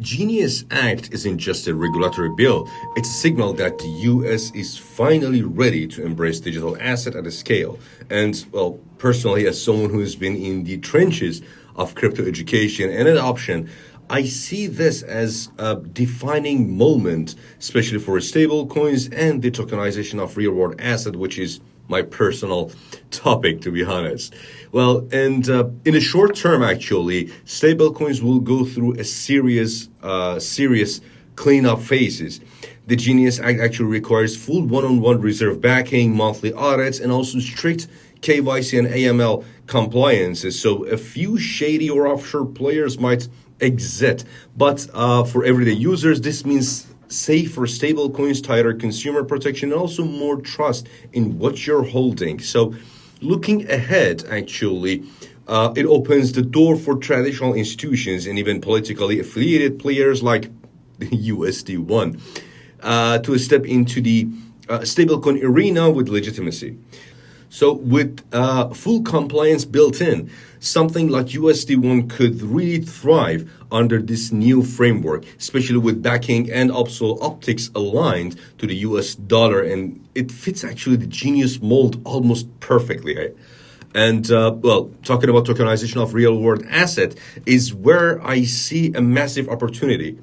Genius Act isn't just a regulatory bill, it's a signal that the US is finally ready to embrace digital asset at a scale. And, well, personally, as someone who has been in the trenches of crypto education and adoption, I see this as a defining moment, especially for stablecoins and the tokenization of real-world asset, which is my personal topic, to be honest. Well, and in the short term, actually, stablecoins will go through a serious cleanup phases. The Genius Act actually requires full one-on-one reserve backing, monthly audits, and also strict KYC and AML compliances. So a few shady or offshore players might exit, but for everyday users, this means safer stablecoins, tighter consumer protection, and also more trust in what you're holding. So looking ahead, actually, it opens the door for traditional institutions and even politically affiliated players like the USD1 to step into the stablecoin arena with legitimacy. So with full compliance built in, something like USD1 could really thrive under this new framework, especially with backing and also optics aligned to the US dollar. And it fits actually the Genius mold almost perfectly. Right? And well, talking about tokenization of real world asset is where I see a massive opportunity.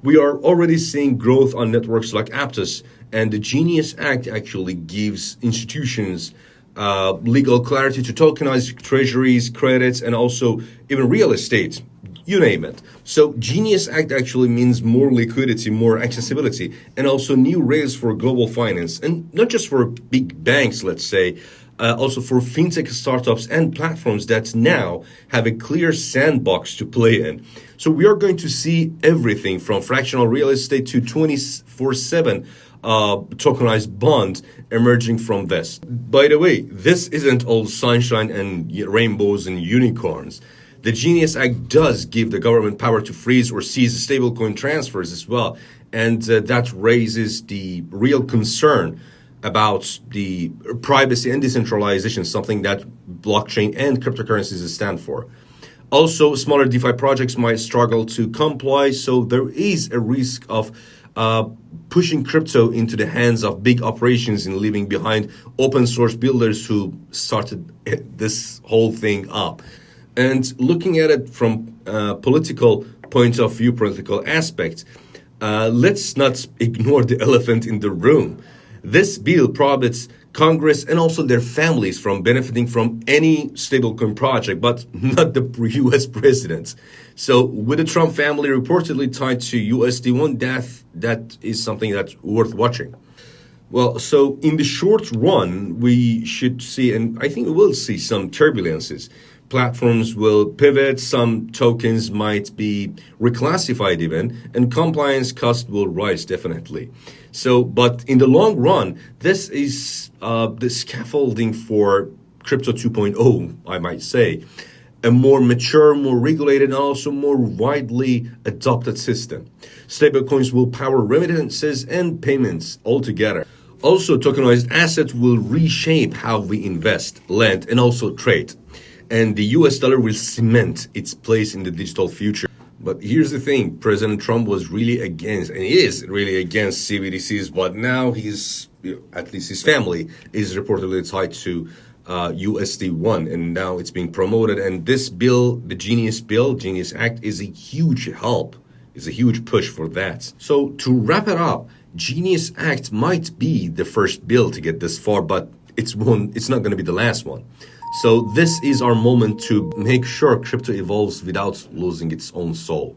We are already seeing growth on networks like Aptos, and the Genius Act actually gives institutions legal clarity to tokenize treasuries, credits, and also even real estate, you name it. So Genius Act actually means more liquidity, more accessibility, and also new rails for global finance, and not just for big banks, let's say, also for fintech startups and platforms that now have a clear sandbox to play in. So we are going to see everything from fractional real estate to 24/7 tokenized bond emerging from this. By the way, this isn't all sunshine and rainbows and unicorns. The Genius Act does give the government power to freeze or seize stablecoin transfers as well, and that raises the real concern about the privacy and decentralization, something that blockchain and cryptocurrencies stand for. Also, smaller DeFi projects might struggle to comply, so there is a risk of pushing crypto into the hands of big operations and leaving behind open source builders who started this whole thing up. And looking at it from a political point of view, political aspect, let's not ignore the elephant in the room. This bill prohibits Congress and also their families from benefiting from any stablecoin project, but not the US president. So with the Trump family reportedly tied to USD1, that is something that's worth watching. Well, so in the short run, we should see, and I think we will see some turbulences. Platforms will pivot, some tokens might be reclassified even, and compliance cost will rise definitely. So, but in the long run, this is the scaffolding for Crypto 2.0, I might say. A more mature, more regulated, and also more widely adopted system. Stablecoins will power remittances and payments altogether. Also, tokenized assets will reshape how we invest, lend, and also trade. And the US dollar will cement its place in the digital future. But here's the thing, President Trump was really against, and he is really against CBDCs, but now he's, at least his family, is reportedly tied to USD1, and now it's being promoted. And this bill, the Genius Act, is a huge help, is a huge push for that. So to wrap it up, Genius Act might be the first bill to get this far, but it's not going to be the last one. So this is our moment to make sure crypto evolves without losing its own soul.